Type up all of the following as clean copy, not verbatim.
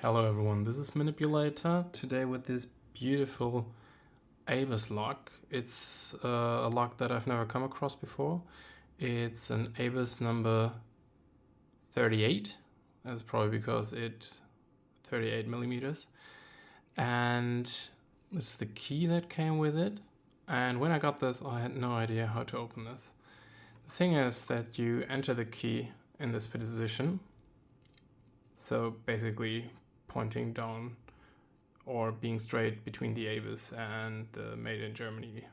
Hello everyone, this is Manipulator, today with this beautiful ABUS lock. It's a lock that I've never come across before. It's an ABUS number 38, that's probably because it's 38 millimeters. And this is the key that came with it. And when I got this, I had no idea how to open this. The thing is that you enter the key in this position. So basically pointing down or being straight between the ABUS and the Made in Germany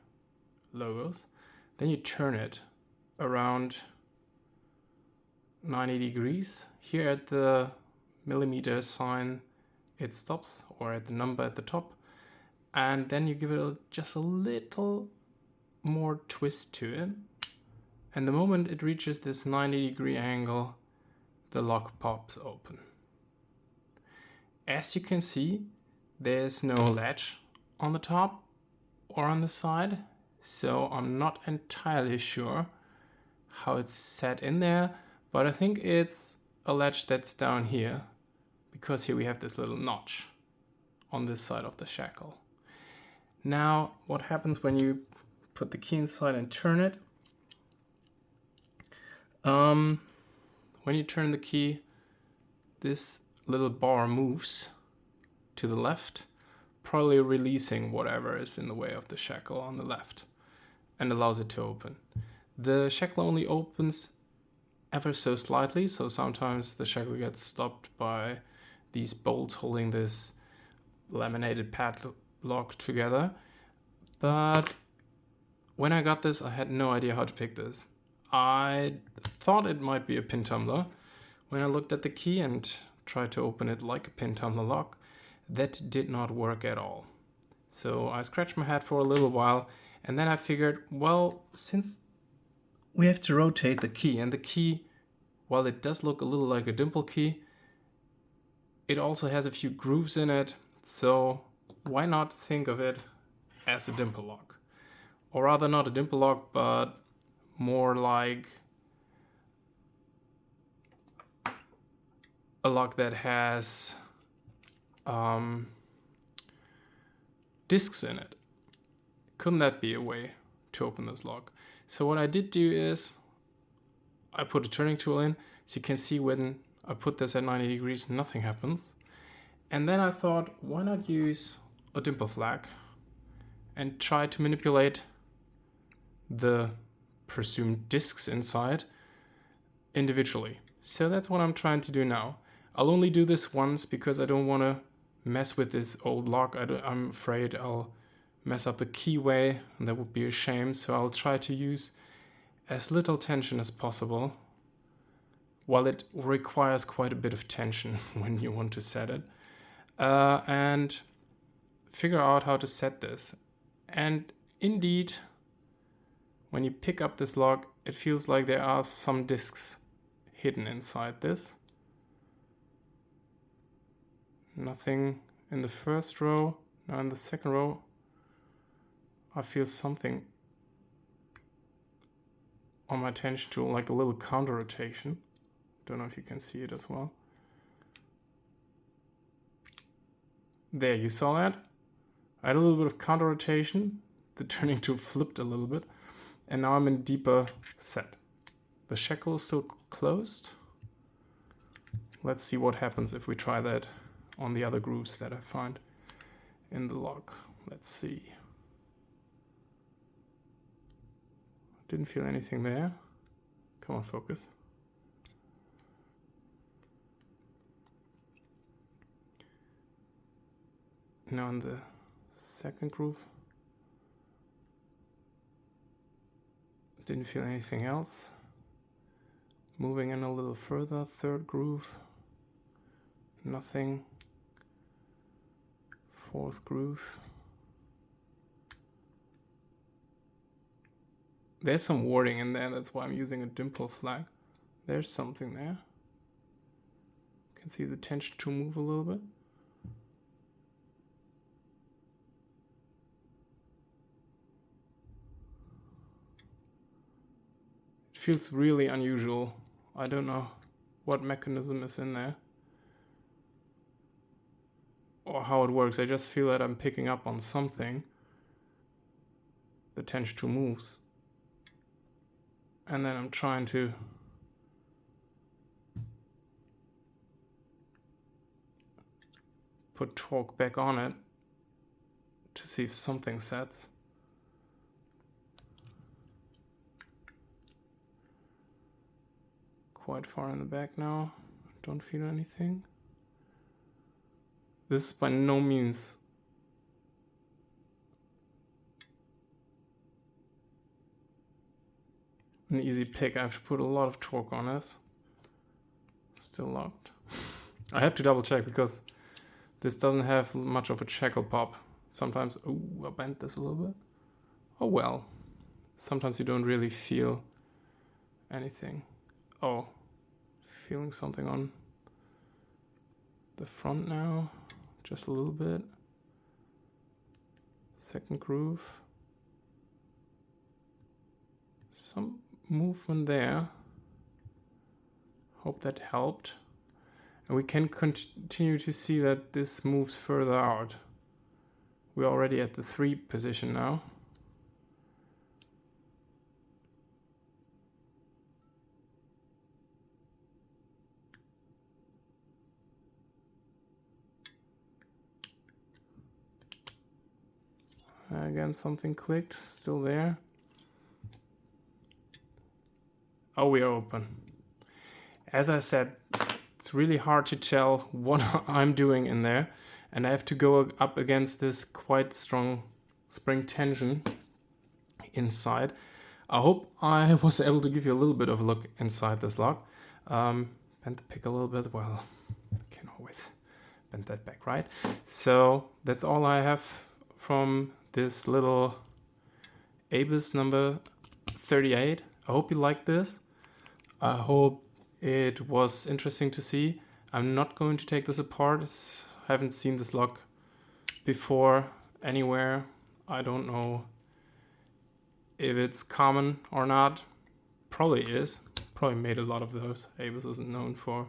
logos. Then you turn it around 90 degrees. Here at the millimeter sign it stops, or at the number at the top. And then you give it just a little more twist to it. And the moment it reaches this 90-degree angle, the lock pops open. As you can see, there's no latch on the top or on the side, so I'm not entirely sure how it's set in there, but I think it's a latch that's down here, because here we have this little notch on this side of the shackle. Now, what happens when you put the key inside and turn it? When you turn the key, this little bar moves to the left, probably releasing whatever is in the way of the shackle on the left, and allows it to open. The shackle only opens ever so slightly, so sometimes the shackle gets stopped by these bolts holding this laminated padlock together. But when I got this, I had no idea how to pick this. I thought it might be a pin tumbler. When I looked at the key and tried to open it like a pin tumbler lock, that did not work at all. So I scratched my head for a little while, and then I figured, well, since we have to rotate the key, and the key, while it does look a little like a dimple key, it also has a few grooves in it, so why not think of it as a dimple lock? Or rather, not a dimple lock, but more like a lock that has discs in it. Couldn't that be a way to open this lock? So what I did do is I put a turning tool in, so you can see when I put this at 90 degrees, nothing happens. And then I thought, why not use a dimple flag and try to manipulate the presumed discs inside individually. So that's what I'm trying to do now. I'll only do this once because I don't want to mess with this old lock. I'm afraid I'll mess up the keyway, and that would be a shame. So I'll try to use as little tension as possible, while it requires quite a bit of tension when you want to set it, and figure out how to set this. And indeed, when you pick up this lock, it feels like there are some discs hidden inside this. Nothing in the first row. Now in the second row, I feel something on my tension tool, like a little counter rotation. Don't know if you can see it as well. There, you saw that? I had a little bit of counter rotation. The turning tool flipped a little bit, and now I'm in deeper set. The shackle is still closed. Let's see what happens if we try that on the other grooves that I find in the lock. Let's see. Didn't feel anything there. Come on, focus. Now in the second groove, didn't feel anything else. Moving in a little further, third groove, nothing. Fourth groove. There's some wording in there, that's why I'm using a dimple flag. There's something there. You can see the tension to move a little bit. It feels really unusual. I don't know what mechanism is in there. how it works. I just feel that I'm picking up on something. The tension 2 moves. And then I'm trying to put torque back on it to see if something sets. Quite far in the back now. Don't feel anything. This is by no means an easy pick. I have to put a lot of torque on this. Still locked. I have to double check because this doesn't have much of a shackle pop. Sometimes, oh, I bent this a little bit. Oh well. Sometimes you don't really feel anything. Oh, feeling something on the front now. Just a little bit. Second groove. Some movement there. Hope that helped. And we can continue to see that this moves further out. We're already at the 3 position now. Again, something clicked, still there. Oh, we are open. As I said, it's really hard to tell what I'm doing in there. And I have to go up against this quite strong spring tension inside. I hope I was able to give you a little bit of a look inside this lock. Bend the pick a little bit. Well, I can always bend that back, right? So that's all I have from this little Abus number 38. I hope you liked this. I hope it was interesting to see. I'm not going to take this apart. I haven't seen this lock before anywhere. I don't know if it's common or not. Probably is. Probably made a lot of those. Abus isn't known for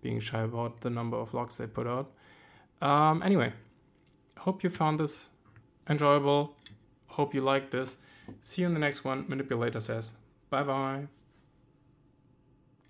being shy about the number of locks they put out. Anyway, hope you found this enjoyable. Hope you liked this. See you in the next one. Manipulator says bye bye.